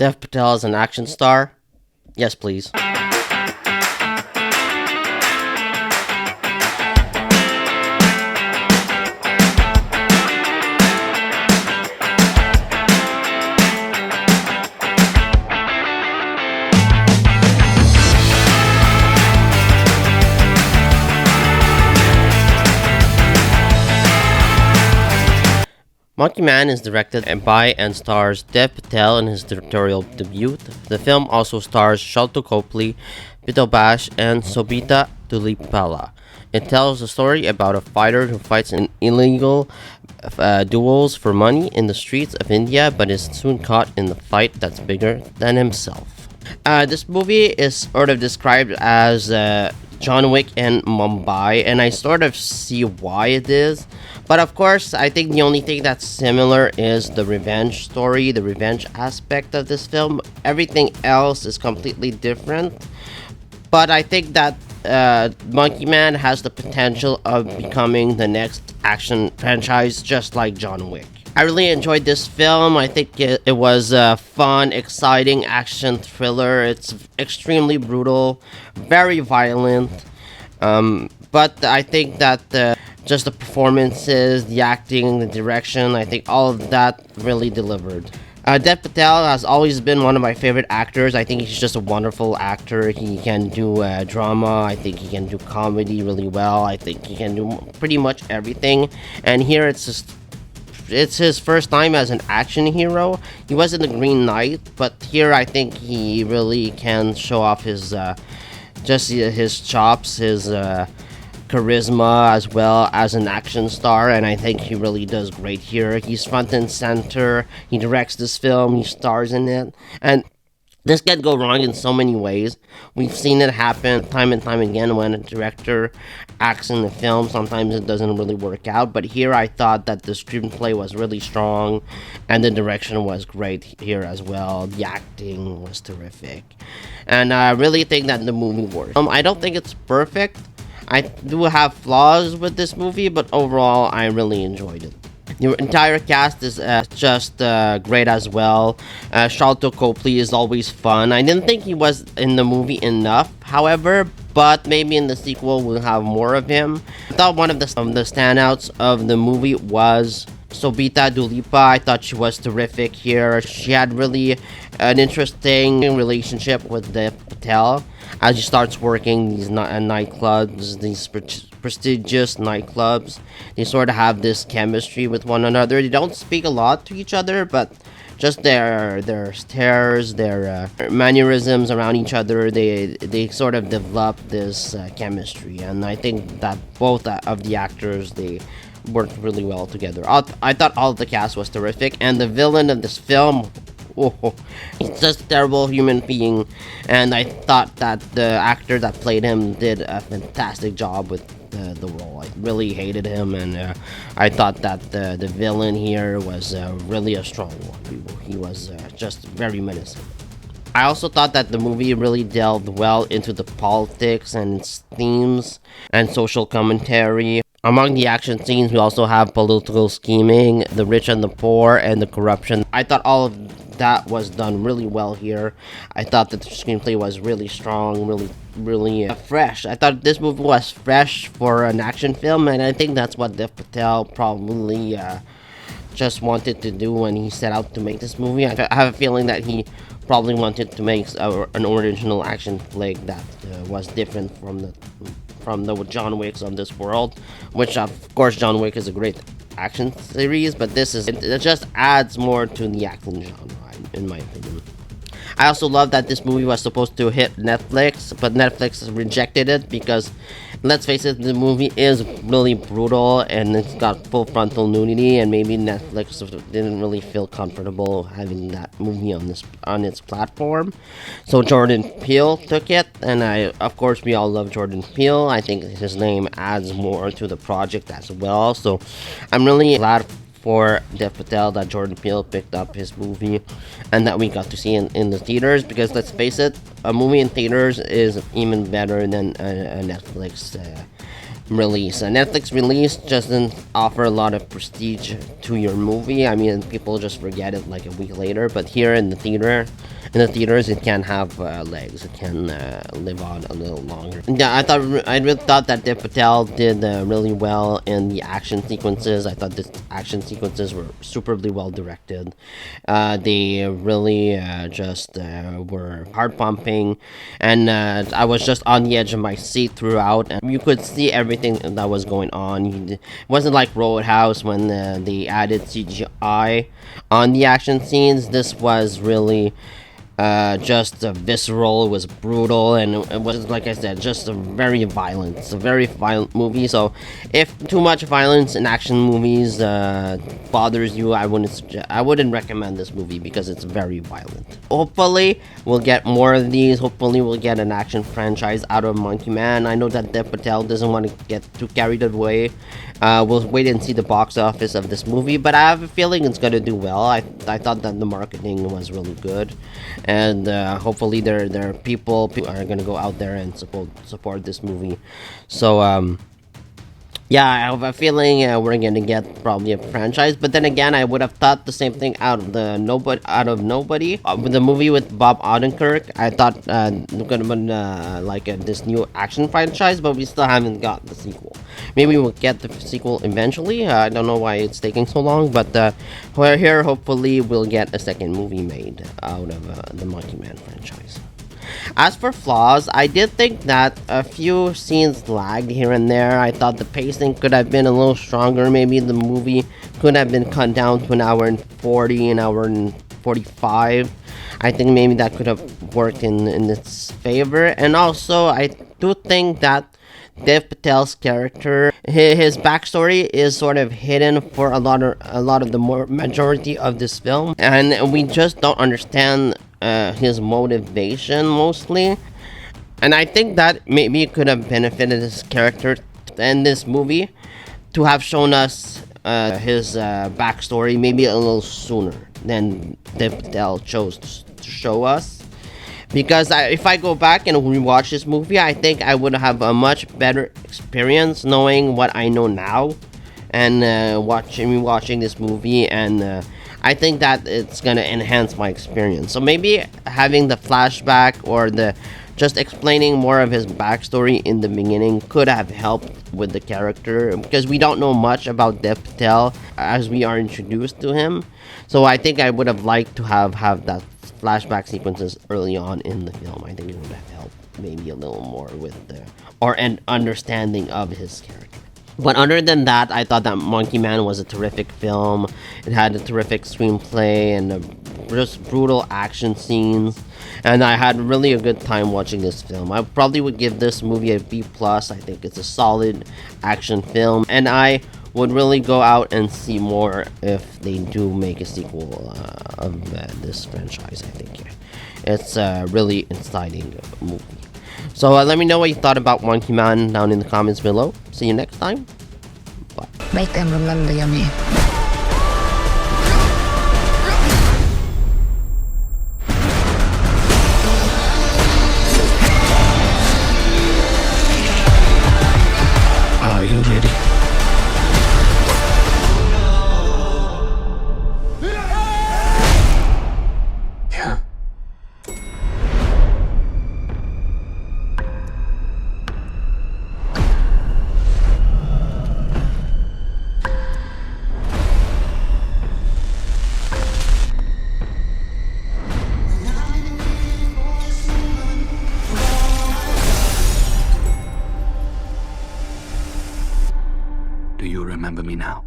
Dev Patel is an action star? Yes, please. Monkey Man is directed by and stars Dev Patel in his directorial debut. The film also stars Shalto Copley, Pito Bash, and Sobita Tulipala. It tells a story about a fighter who fights in illegal duels for money in the streets of India, but is soon caught in the fight that's bigger than himself. This movie is sort of described as John Wick in Mumbai, and I sort of see why it is. But of course, I think the only thing that's similar is the revenge story, the revenge aspect of this film. Everything else is completely different. But I think that Monkey Man has the potential of becoming the next action franchise, just like John Wick. I really enjoyed this film. I think it was a fun, exciting action thriller. It's extremely brutal, very violent. But I think that just the performances, the acting, the direction, I think all of that really delivered. Dev Patel has always been one of my favorite actors. I think he's just a wonderful actor. He can do drama. I think he can do comedy really well. I think he can do pretty much everything. And here it's his first time as an action hero. He was in the Green Knight, but here I think he really can show off his his chops, his charisma as well as an action star, and I think he really does great here. He's front and center. He directs this film. He stars in it, and this can go wrong in so many ways. We've seen it happen time and time again when a director acts in the film. Sometimes it doesn't really work out, but here I thought that the screenplay was really strong and the direction was great here as well. The acting was terrific, and I really think that the movie works. I don't think it's perfect. I do have flaws with this movie, but overall I really enjoyed it. The entire cast is just great as well. Shalto Copley is always fun. I didn't think he was in the movie enough, however, but maybe in the sequel we'll have more of him. I thought one of the standouts of the movie was Sobita Dulipa. I thought she was terrific here. She had really an interesting relationship with Dev Patel as she starts working these nightclubs, these prestigious nightclubs. They sort of have this chemistry with one another. They don't speak a lot to each other, but just their stares, their mannerisms around each other, they sort of develop this chemistry. And I think that both of the actors, they worked really well together. I thought all of the cast was terrific, and the villain of this film, oh, he's just a terrible human being, and I thought that the actor that played him did a fantastic job with the role. I really hated him, and I thought that the villain here was really a strong one. He was just very menacing. I also thought that the movie really delved well into the politics and its themes and social commentary. Among the action scenes, we also have political scheming, the rich and the poor, and the corruption. I thought all of that was done really well here. I thought that the screenplay was really strong, really fresh. I thought this movie was fresh for an action film, and I think that's what Dev Patel probably just wanted to do when he set out to make this movie. I have a feeling that he probably wanted to make an original action flick that was different from the John Wicks of this world, which of course John Wick is a great action series, but it just adds more to the action genre in my opinion. I also love that this movie was supposed to hit Netflix, but Netflix rejected it because, let's face it, the movie is really brutal and it's got full frontal nudity, and maybe Netflix didn't really feel comfortable having that movie on its platform. So Jordan Peele took it, and of course we all love Jordan Peele. I think his name adds more to the project as well. So I'm really glad for Dev Patel that Jordan Peele picked up his movie and that we got to see in the theaters, because let's face it, a movie in theaters is even better than a Netflix release. A Netflix release doesn't offer a lot of prestige to your movie. I mean, people just forget it like a week later. But here in the theaters, it can have legs. It can live on a little longer. Yeah, I really thought that Dev Patel did really well in the action sequences. I thought the action sequences were superbly well directed. They really just were heart pumping, and I was just on the edge of my seat throughout. And you could see everything that was going on. It wasn't like Roadhouse when they added CGI on the action scenes. This was really just visceral. It was brutal, and it was, like I said, just it's a very violent movie. So if too much violence in action movies bothers you, I wouldn't recommend this movie because it's very violent. Hopefully we'll get more of these. Hopefully we'll get an action franchise out of Monkey Man. I know that Dev Patel doesn't want to get too carried away. We'll wait and see the box office of this movie, but I have a feeling it's gonna do well. I thought that the marketing was really good, and hopefully there are people who are gonna go out there and support this movie. So yeah, I have a feeling we're gonna get probably a franchise. But then again, I would have thought the same thing out of nobody. With the movie with Bob Odenkirk, I thought it could have been this new action franchise, but we still haven't got the sequel. Maybe we'll get the sequel eventually. I don't know why it's taking so long, but we're here. Hopefully, we'll get a second movie made out of the Monkey Man franchise. As for flaws, I did think that a few scenes lagged here and there. I thought the pacing could have been a little stronger. Maybe the movie could have been cut down to an hour and 40, an hour and 45. I think maybe that could have worked in its favor. And also, I do think that Dev Patel's character, his backstory is sort of hidden for a lot of the majority of this film, and we just don't understand his motivation mostly. And I think that maybe it could have benefited his character in this movie to have shown us his backstory maybe a little sooner than Dev Patel chose to show us. Because if I go back and rewatch this movie, I think I would have a much better experience knowing what I know now, and watching this movie, and I think that it's gonna enhance my experience. So maybe having the flashback or the just explaining more of his backstory in the beginning could have helped with the character, because we don't know much about Dev Patel as we are introduced to him. So I think I would have liked to have that flashback sequences early on in the film. I think it would have helped maybe a little more with an understanding of his character. But other than that, I thought that Monkey Man was a terrific film. It had a terrific screenplay and just brutal action scenes, and I had really a good time watching this film. I probably would give this movie a B+. I think it's a solid action film, and I would really go out and see more if they do make a sequel of this franchise. I think it's a really exciting movie. So let me know what you thought about Monkey Man down in the comments below. See you next time. Bye. Make them remember your me. Are you ready? Yeah. Do you remember me now?